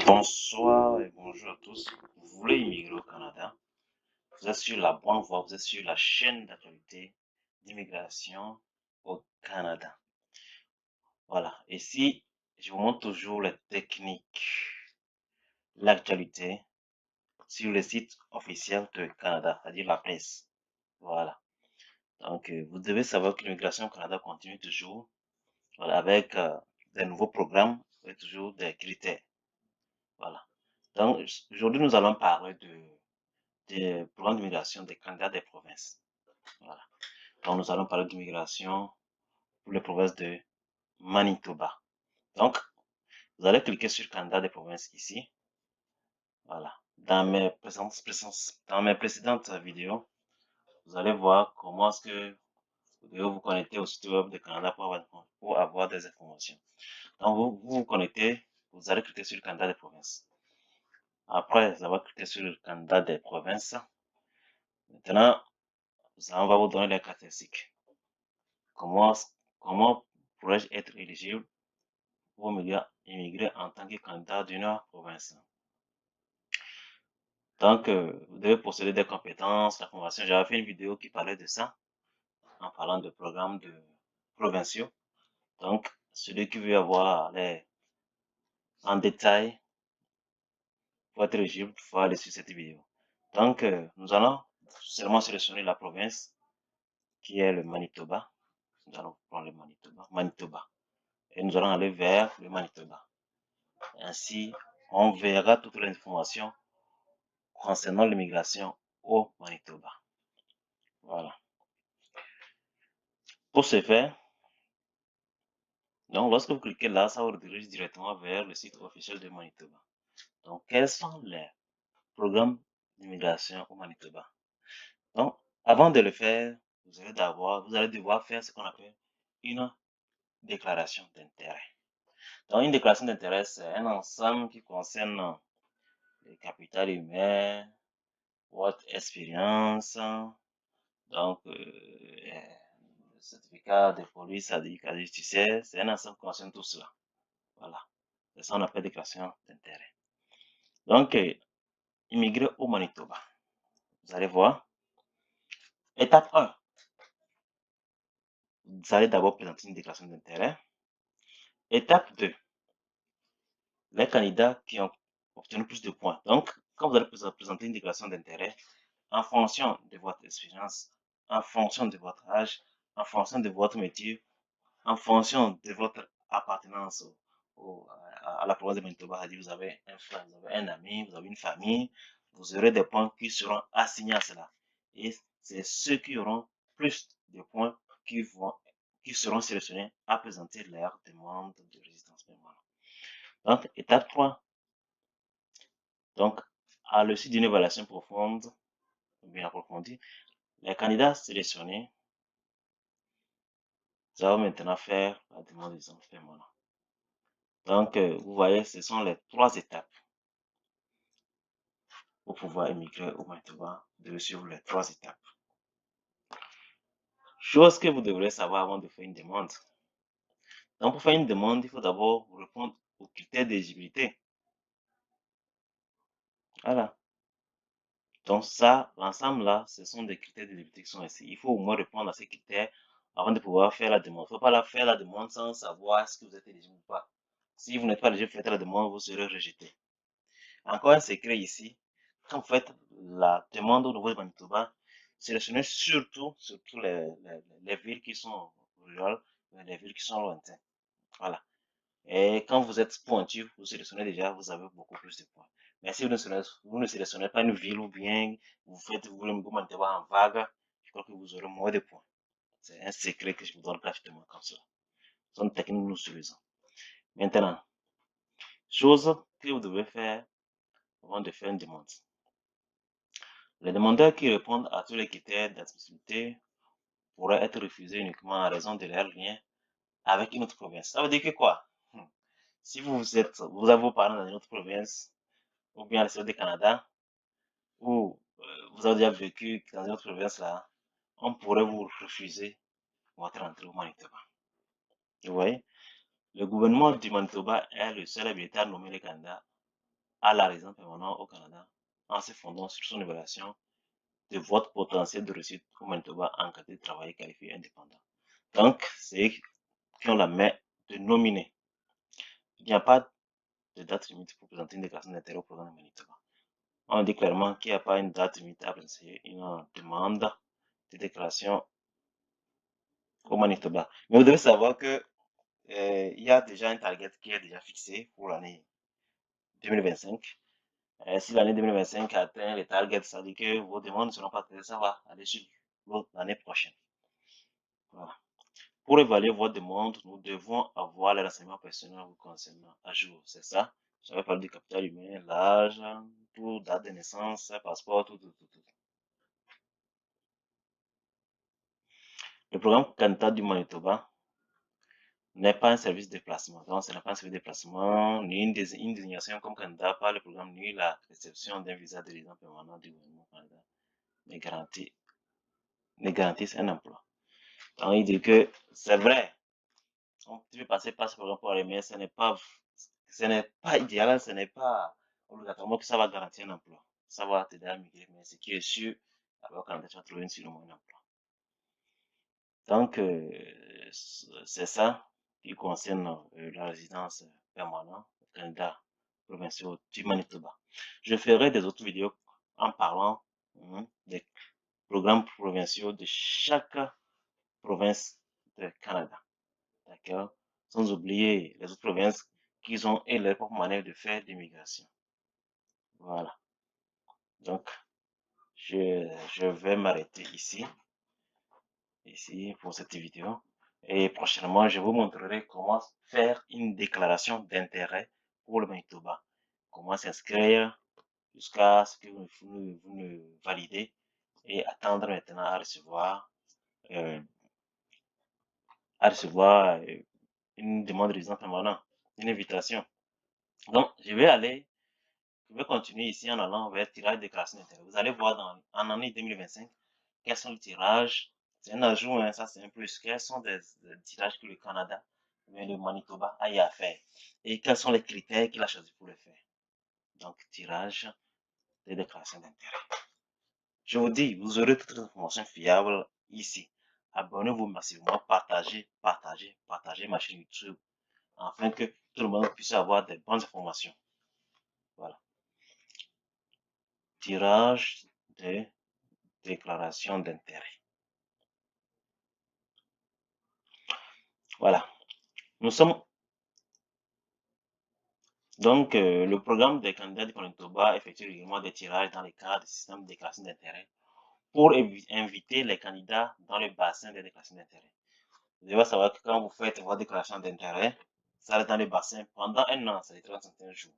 Bonsoir et bonjour à tous. Vous voulez immigrer au Canada? Vous êtes sur la bonne voie, vous êtes sur la chaîne d'actualité d'immigration au Canada. Voilà. Ici, je vous montre toujours les techniques, l'actualité sur le site officiel de Canada, c'est-à-dire la presse. Voilà. Donc, vous devez savoir que l'immigration au Canada continue toujours, voilà, avec des nouveaux programmes et toujours des critères. Voilà. Donc, aujourd'hui, nous allons parler des programmes d'immigration des candidats des provinces. Voilà. Donc, nous allons parler d'immigration pour les provinces de Manitoba. Donc, vous allez cliquer sur candidat des provinces ici. Voilà. Dans mes précédentes vidéos, vous allez voir comment est-ce que vous devez vous connecter au site web de Canada pour avoir des informations. Donc, vous connectez, vous allez cliquer sur le candidat des provinces. Après avoir cliqué sur le candidat des provinces, maintenant, on va vous donner les caractéristiques. Comment pourrais-je être éligible pour immigrer en tant que candidat d'une province? Donc, vous devez posséder des compétences, la formation. J'avais fait une vidéo qui parlait de ça, en parlant de programmes de provinciaux. Donc, celui qui veut avoir les en détail pour être éligible, il faut aller sur cette vidéo. Donc, nous allons seulement sélectionner la province qui est le Manitoba. Nous allons prendre le Manitoba. Et nous allons aller vers le Manitoba. Ainsi, on verra toutes les informations concernant l'immigration au Manitoba. Voilà. Pour ce faire, donc lorsque vous cliquez là, ça vous redirige directement vers le site officiel de Manitoba. Donc, quels sont les programmes d'immigration au Manitoba? Donc, avant de le faire, vous allez devoir faire ce qu'on appelle une déclaration d'intérêt. Donc, une déclaration d'intérêt, c'est un ensemble qui concerne le capital humain, votre expérience, donc certificat de police, judiciaire, c'est un ensemble qui concerne tout cela. Voilà. C'est ça qu'on appelle déclaration d'intérêt. Donc, immigrer au Manitoba. Vous allez voir. Étape 1. Vous allez d'abord présenter une déclaration d'intérêt. Étape 2. Les candidats qui ont obtenu plus de points. Donc, quand vous allez présenter une déclaration d'intérêt, en fonction de votre expérience, en fonction de votre âge, en fonction de votre métier, en fonction de votre appartenance à la province de Manitoba, c'est-à-dire vous avez un frère, vous avez un ami, vous avez une famille, vous aurez des points qui seront assignés à cela. Et c'est ceux qui auront plus de points qui seront sélectionnés à présenter leur demande de résidence permanente. Donc, étape 3. Donc, à l'issue d'une évaluation profonde, bien approfondie, les candidats sélectionnés vont maintenant faire la demande de résidence permanente. Donc, vous voyez, ce sont les 3 étapes pour pouvoir émigrer au Manitoba. Vous devez suivre les 3 étapes. Chose que vous devrez savoir avant de faire une demande. Donc, pour faire une demande, il faut d'abord répondre aux critères d'éligibilité. Voilà. Donc, ça, l'ensemble là, ce sont des critères d'éligibilité qui sont ici. Il faut au moins répondre à ces critères avant de pouvoir faire la demande. Il ne faut pas faire la demande sans savoir si vous êtes éligible ou pas. Si vous n'êtes pas éligible, faites la demande, vous serez rejeté. Encore un secret ici. Quand vous faites la demande au niveau de Manitoba, sélectionnez surtout les villes qui sont rurales, les villes qui sont lointaines. Voilà. Et quand vous êtes pointu, vous sélectionnez déjà, vous avez beaucoup plus de points. Mais si vous ne sélectionnez pas une ville ou bien vous voulez vous Manitoba en vague, je crois que vous aurez moins de points. C'est un secret que je vous donne gratuitement comme ça. C'est une technique que nous utilisons. Maintenant, chose que vous devez faire avant de faire une demande. Les demandeurs qui répondent à tous les critères d'admissibilité pourraient être refusés uniquement en raison de leur lien avec une autre province. Ça veut dire que quoi? Si vous avez vos parents dans une autre province, ou bien à l'extérieur du Canada, ou vous avez déjà vécu dans une autre province là, on pourrait vous refuser votre entrée au Manitoba. Vous voyez? Le gouvernement du Manitoba est le seul habilité à nommer les candidats à la résidence permanente au Canada en se fondant sur son évaluation de votre potentiel de réussite au Manitoba en qualité de travailleur qualifié indépendant. Donc, c'est eux qui ont la main de nominer. Il n'y a pas de date limite pour présenter une déclaration d'intérêt au programme de Manitoba. On dit clairement qu'il n'y a pas une date limite à présenter une demande de déclaration au Manitoba. Mais vous devez savoir que il y a déjà un target qui est déjà fixé pour l'année 2025. Si l'année 2025 atteint les targets, ça veut dire que vos demandes ne seront pas traitées, ça va aller sur l'année prochaine. Voilà. Pour évaluer votre demande, nous devons avoir les renseignements personnels vous concernant à jour. C'est ça. J'avais parlé du capital humain, l'âge, tout, date de naissance, passeport, tout. Le programme candidat du Manitoba n'est pas un service de placement. Donc, ce n'est pas un service de placement, ni une désignation comme candidat par le programme, ni la réception d'un visa de résident permanent du gouvernement canadien ne garantissent un emploi. Donc, il dit que c'est vrai, tu peux passer par ce programme pour aller, mais ce n'est pas idéal, ce n'est pas obligatoirement que ça va garantir un emploi. Ça va t'aider à migrer, mais ce qui est sûr, alors Canada, tu vas trouver sûrement un emploi. Donc, c'est ça qui concerne la résidence permanente au Canada provincial du Manitoba. Je ferai des autres vidéos en parlant des programmes provinciaux de chaque province du Canada. D'accord? Sans oublier les autres provinces qui ont leur propre manière de faire l'immigration. Voilà. Donc, je vais m'arrêter ici pour cette vidéo. Et prochainement, je vous montrerai comment faire une déclaration d'intérêt pour le Manitoba. Comment s'inscrire jusqu'à ce que vous ne validez et attendre maintenant euh, à recevoir une demande de résidence permanente, une invitation. Donc, je vais continuer ici en allant vers tirage de déclaration d'intérêt. Vous allez voir en année 2025 quels sont les tirages. C'est un ajout, hein, ça c'est un plus. Quels sont des tirages que le Canada, le Manitoba a eu à faire et quels sont les critères qu'il a choisi pour le faire. Donc, tirage de déclaration d'intérêt. Je vous dis, vous aurez toutes les informations fiables ici. Abonnez-vous massivement, partagez ma chaîne YouTube afin que tout le monde puisse avoir des bonnes informations. Voilà. Tirage de déclaration d'intérêt. Voilà. Nous sommes donc le programme des candidats du Manitoba effectue régulièrement des tirages dans le cadre du système de déclaration d'intérêt pour inviter les candidats dans le bassin des déclarations d'intérêt. Vous devez savoir que quand vous faites votre déclaration d'intérêt, ça reste dans le bassin pendant un an, c'est 35 jours.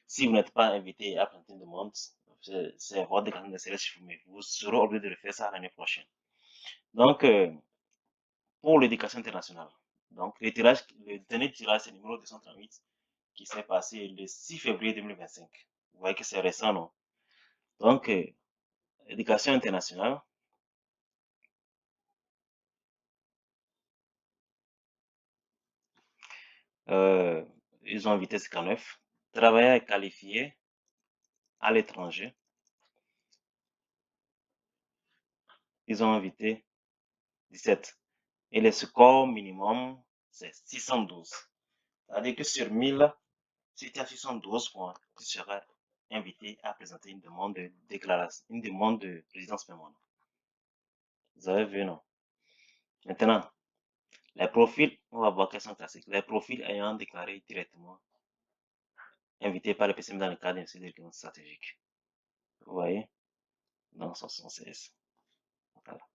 Si vous n'êtes pas invité à présenter une demande, c'est votre déclaration d'intérêt supprimée. Vous serez obligé de le faire ça l'année prochaine. Donc, pour l'éducation internationale, donc le dernier tirage, c'est le numéro 238 qui s'est passé le 6 février 2025. Vous voyez que c'est récent, non? Donc, éducation internationale, ils ont invité 59. Travailleurs qualifiés à l'étranger, ils ont invité 17. Et le score minimum, c'est 612. C'est-à-dire que sur 1000, si tu as 612 points, tu seras invité à présenter une demande de déclaration, une demande de résidence permanente. Vous avez vu, non? Maintenant, les profils, on va voir quels sont classiques. Les profils ayant déclaré directement invités par le PCM dans le cadre d'un document stratégique. Vous voyez? Dans 76. Voilà.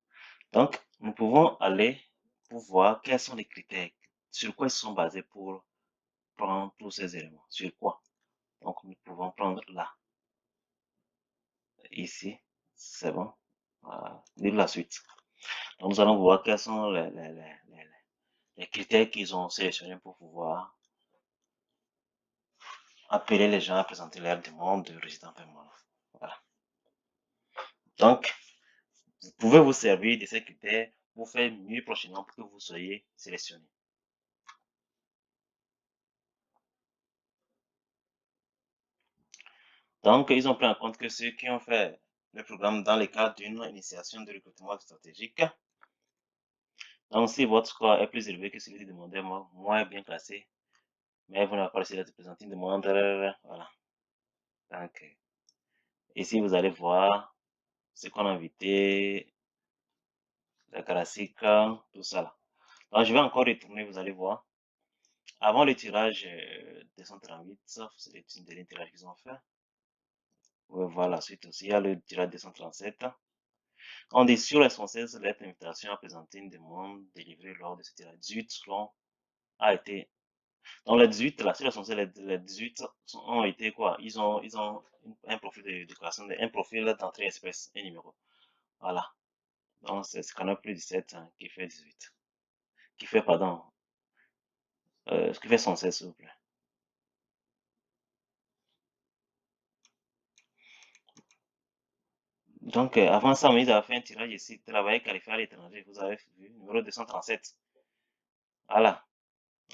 Donc, nous pouvons aller pour voir quels sont les critères, sur quoi ils sont basés pour prendre tous ces éléments. Sur quoi? Donc, nous pouvons prendre là. Ici, c'est bon. Voilà. Lire la suite. Donc, nous allons voir quels sont les critères qu'ils ont sélectionnés pour pouvoir appeler les gens à présenter leur demande de résident permanent. Voilà. Donc, vous pouvez vous servir de ces critères pour faire mieux prochainement pour que vous soyez sélectionné. Donc, ils ont pris en compte que ceux qui ont fait le programme dans le cadre d'une initiation de recrutement stratégique. Donc, si votre score est plus élevé que celui du demandeur moins bien classé, mais vous n'avez pas réussi à présenter une demande, voilà. Donc, ici, vous allez voir ce qu'on a invité, la classique, tout ça là. Donc, je vais encore retourner, vous allez voir. Avant le tirage 238, c'est le dernier tirage qu'ils ont fait. Vous pouvez voir la suite aussi. Il y a le tirage 237. On dit sur l'essentiel, lettre d'invitation à présenter une demande délivrée lors de ce tirage. 18 selon a été. Donc les 18, là, sur l'essentiel, les 18 ont été quoi? Ils ont un profil de décoration, un profil d'entrée express, un numéro. Voilà. Donc c'est Scanner plus 17 hein, qui fait 18. Qui fait, pardon, ce qui fait 116, s'il vous plaît. Donc, avant ça, ils avaient fait un tirage ici, travailler qualifié à l'étranger. Vous avez vu, numéro 237. Voilà,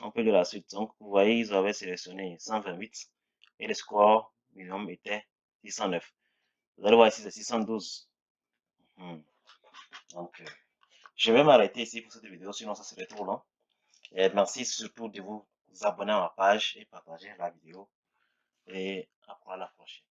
on peut lire la suite. Donc, vous voyez, ils avaient sélectionné 128 et le score minimum était 609. Vous allez voir ici, c'est 612. Donc, je vais m'arrêter ici pour cette vidéo, sinon ça serait trop long. Et merci surtout de vous abonner à ma page et partager la vidéo. Et à la prochaine.